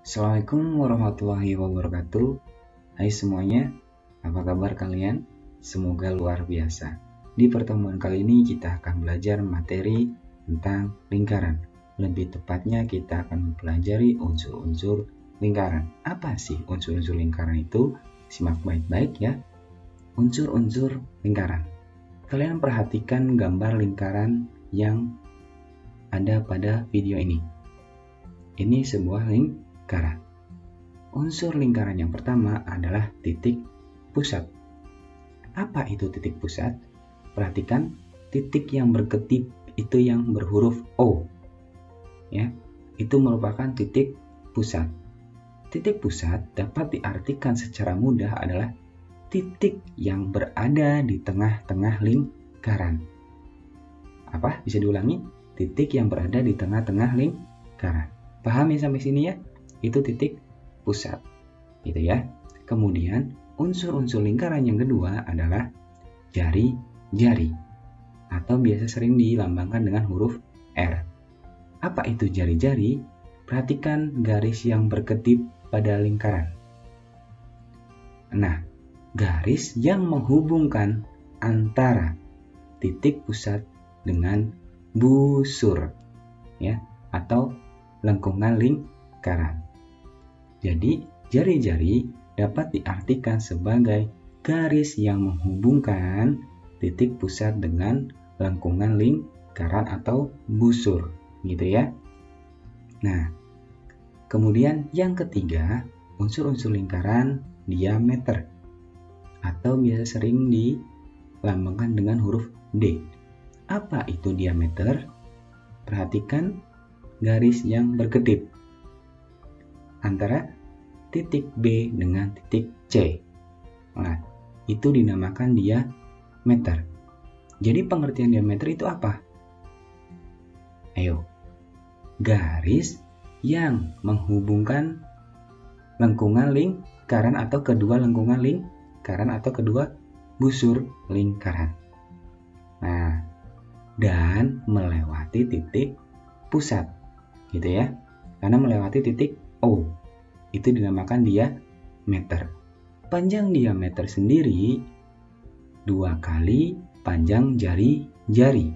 Assalamualaikum warahmatullahi wabarakatuh. Hai semuanya, apa kabar kalian? Semoga luar biasa. Di pertemuan kali ini kita akan belajar materi tentang lingkaran. Lebih tepatnya kita akan mempelajari unsur-unsur lingkaran. Apa sih unsur-unsur lingkaran itu? Simak baik-baik ya. Unsur-unsur lingkaran. Kalian perhatikan gambar lingkaran yang ada pada video ini. Ini sebuah lingkaran. Unsur lingkaran yang pertama adalah titik pusat. Apa itu titik pusat? Perhatikan, titik yang berkedip itu yang berhuruf O. Ya, itu merupakan titik pusat. Titik pusat dapat diartikan secara mudah adalah titik yang berada di tengah-tengah lingkaran. Apa? Bisa diulangi? Titik yang berada di tengah-tengah lingkaran. Paham ya sampai sini ya? Itu titik pusat, gitu ya. Kemudian unsur-unsur lingkaran yang kedua adalah jari-jari, atau biasa sering dilambangkan dengan huruf R. Apa itu jari-jari? Perhatikan garis yang berkedip pada lingkaran. Nah, garis yang menghubungkan antara titik pusat dengan busur, ya, atau lengkungan lingkaran. Jadi, jari-jari dapat diartikan sebagai garis yang menghubungkan titik pusat dengan lengkungan lingkaran atau busur, gitu ya. Nah, kemudian yang ketiga, unsur-unsur lingkaran diameter, atau biasa sering dilambangkan dengan huruf D. Apa itu diameter? Perhatikan garis yang berkedip antara titik B dengan titik C. Nah, itu dinamakan diameter. Jadi pengertian diameter itu apa? Ayo. Garis yang menghubungkan lengkungan lingkaran atau kedua lengkungan lingkaran atau kedua busur lingkaran. Nah, dan melewati titik pusat, gitu ya. Karena melewati titik O, itu dinamakan diameter. Panjang diameter sendiri 2 kali panjang jari-jari.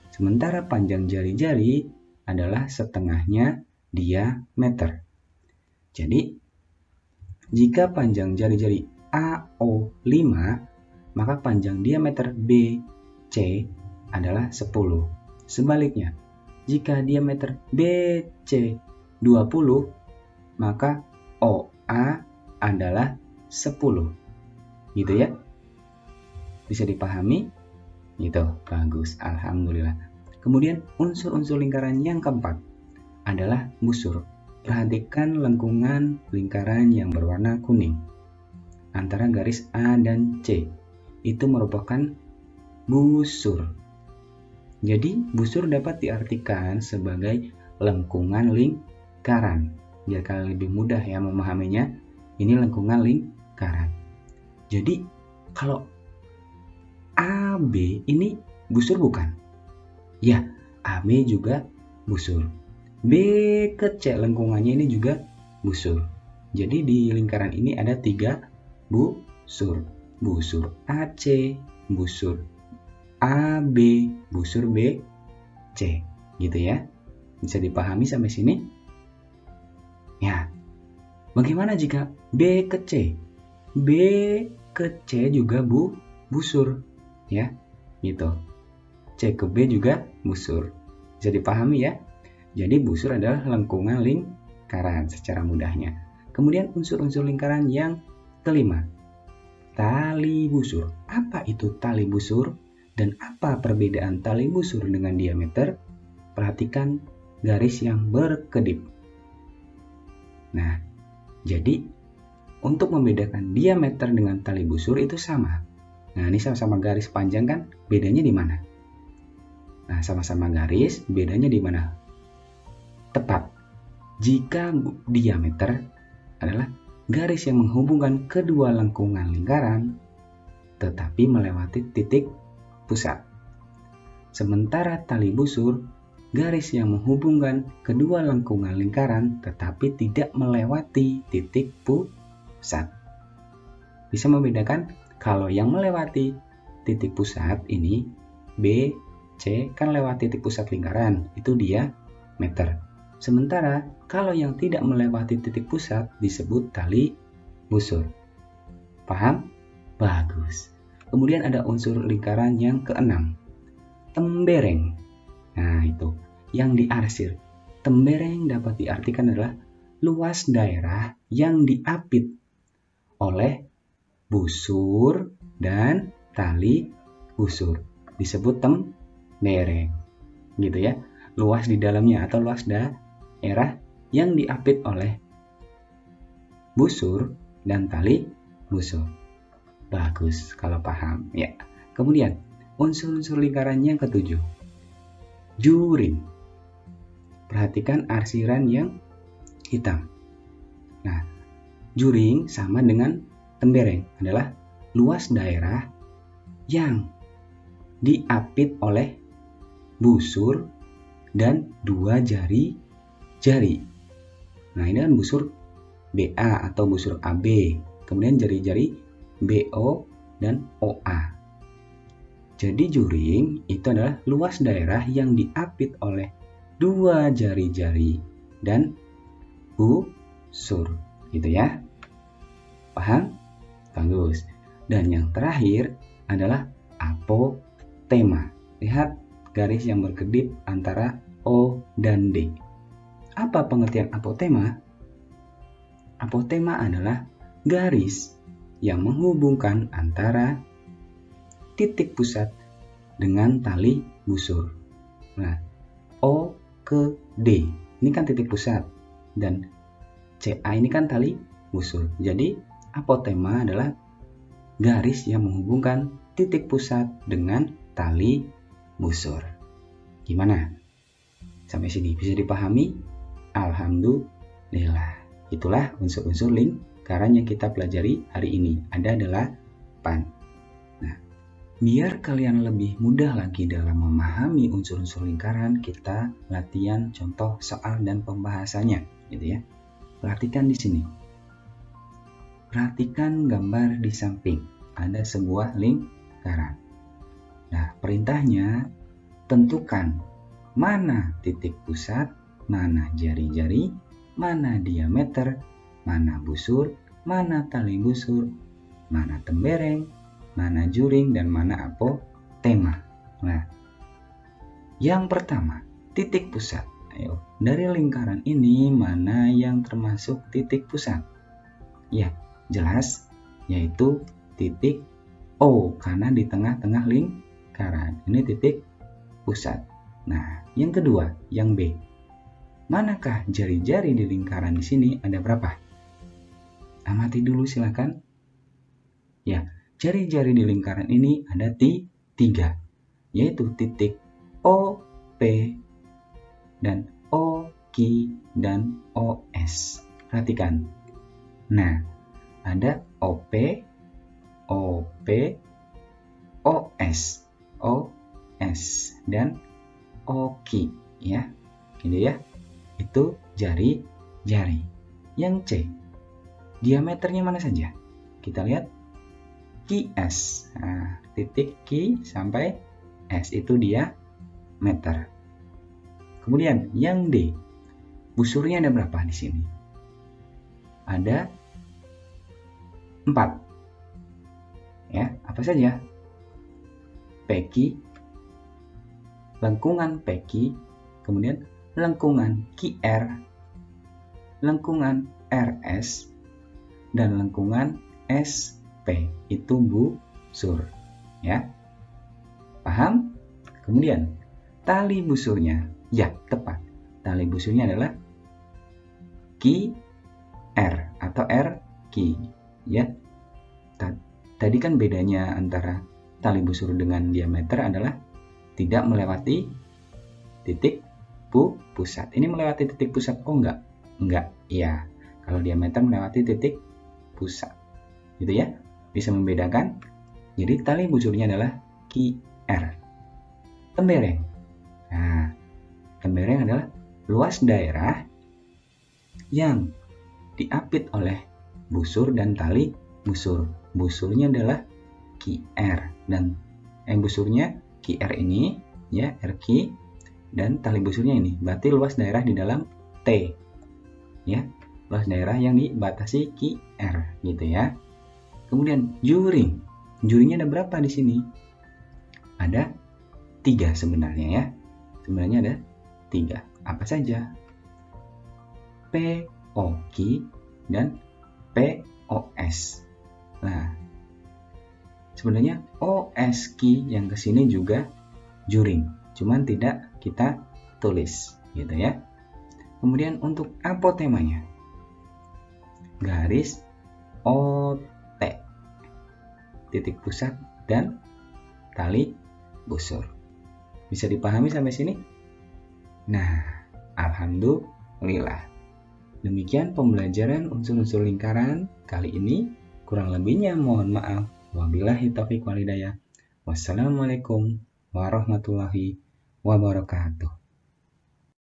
Sementara panjang jari-jari adalah setengahnya diameter. Jadi, jika panjang jari-jari AO5, maka panjang diameter BC adalah 10. Sebaliknya, jika diameter BC 20, maka OA adalah 10. Gitu ya? Bisa dipahami? Gitu, bagus, alhamdulillah. Kemudian unsur-unsur lingkaran yang keempat adalah busur. Perhatikan lengkungan lingkaran yang berwarna kuning antara garis A dan C. Itu merupakan busur. Jadi, busur dapat diartikan sebagai lengkungan lingkaran. Biar kalian lebih mudah ya memahaminya, ini lengkungan lingkaran. Jadi, kalau AB ini busur bukan? Ya, AB juga busur. B ke C lengkungannya ini juga busur. Jadi di lingkaran ini ada 3 busur. Busur AC, busur AB, busur BC, gitu ya. Bisa dipahami sampai sini? Ya. Bagaimana jika B ke C? B ke C juga busur, ya. Gitu. C ke B juga busur. Bisa dipahami ya? Jadi busur adalah lengkungan lingkaran secara mudahnya. Kemudian unsur-unsur lingkaran yang kelima, tali busur. Apa itu tali busur? Dan apa perbedaan tali busur dengan diameter? Perhatikan garis yang berkedip. Nah, jadi untuk membedakan diameter dengan tali busur itu sama. Nah, ini sama-sama garis panjang kan? Bedanya di mana? Nah, sama-sama garis, bedanya di mana? Tepat. Jika diameter adalah garis yang menghubungkan kedua lengkungan lingkaran, tetapi melewati titik pusat. Sementara tali busur garis yang menghubungkan kedua lengkungan lingkaran tetapi tidak melewati titik pusat. Bisa membedakan kalau yang melewati titik pusat ini B, C kan lewat titik pusat lingkaran, itu dia meter. Sementara kalau yang tidak melewati titik pusat disebut tali busur. Paham? Bagus. Kemudian ada unsur lingkaran yang keenam, tembereng. Nah itu, yang diarsir. Tembereng dapat diartikan adalah luas daerah yang diapit oleh busur dan tali busur. Disebut tembereng. Gitu ya. Luas di dalamnya atau luas daerah yang diapit oleh busur dan tali busur. Bagus kalau paham ya. Kemudian unsur-unsur lingkaran yang ketujuh, juring. Perhatikan arsiran yang hitam. Nah, juring sama dengan tembereng adalah luas daerah yang diapit oleh busur dan dua jari-jari. Nah, ini kan busur BA atau busur AB. Kemudian jari-jari BO dan OA. Jadi juring itu adalah luas daerah yang diapit oleh dua jari-jari dan busur. Gitu ya. Paham? Bagus. Dan yang terakhir adalah apotema. Lihat garis yang berkedip antara O dan D. Apa pengertian apotema? Apotema adalah garis yang menghubungkan antara titik pusat dengan tali busur. Nah, O ke D ini kan titik pusat dan CA ini kan tali busur. Jadi apotema adalah garis yang menghubungkan titik pusat dengan tali busur. Gimana? Sampai sini bisa dipahami? Alhamdulillah. Itulah unsur-unsur lingkaran yang kita pelajari hari ini. Ada 8. Nah, biar kalian lebih mudah lagi dalam memahami unsur-unsur lingkaran, kita latihan contoh soal dan pembahasannya, gitu ya. Perhatikan di sini. Perhatikan gambar di samping. Ada sebuah lingkaran. Nah, perintahnya tentukan mana titik pusat, mana jari-jari, mana diameter, mana busur, mana tali busur, mana tembereng, mana juring, dan mana apotema. Nah, yang pertama, titik pusat. Ayo, dari lingkaran ini mana yang termasuk titik pusat? Ya, jelas, yaitu titik O, karena di tengah-tengah lingkaran. Ini titik pusat. Nah, yang kedua, yang B. Manakah jari-jari di lingkaran di sini? Ada berapa? Amati dulu silakan. Ya, jari-jari di lingkaran ini ada 3, yaitu titik O, P, dan O, Q, dan OS. Perhatikan. Nah, ada OP, OP, OS, OS, dan OQ, ya. Ini ya. Itu jari-jari. Yang C, diameternya mana saja? Kita lihat QS. Nah, titik Q sampai S itu diameter. Kemudian yang D, busurnya ada berapa di sini? Ada 4. Ya, apa saja? PQ, lengkungan PQ, kemudian lengkungan QR, lengkungan RS, dan lengkungan SP. Itu busur. Ya. Paham? Kemudian tali busurnya. Ya, tepat. Tali busurnya adalah QR atau RQ. Ya. Tadi kan bedanya antara tali busur dengan diameter adalah tidak melewati titik pusat. Ini melewati titik pusat. Oh enggak? Enggak. Iya. Kalau diameter melewati titik pusat. Gitu ya. Bisa membedakan. Jadi tali busurnya adalah QR. Tembereng. Nah, Tembereng adalah luas daerah yang diapit oleh busur dan tali busur. Busurnya adalah QR dan busurnya QR ini ya, RQ, dan tali busurnya ini. Berarti luas daerah di dalam T. Ya, luas daerah yang dibatasi QR gitu ya. Kemudian juring. Juringnya ada berapa di sini? Ada 3 sebenarnya ya. Sebenarnya ada 3. Apa saja? POQ dan POS. Nah, sebenarnya OSQ yang kesini juga juring, cuman tidak kita tulis gitu ya. Kemudian untuk apotemanya, garis OT, titik pusat dan tali busur. Bisa dipahami sampai sini? Nah, alhamdulillah. Demikian pembelajaran unsur-unsur lingkaran kali ini. Kurang lebihnya mohon maaf. Wabillahi taufiq wal hidayah. Wassalamualaikum warahmatullahi wabarakatuh.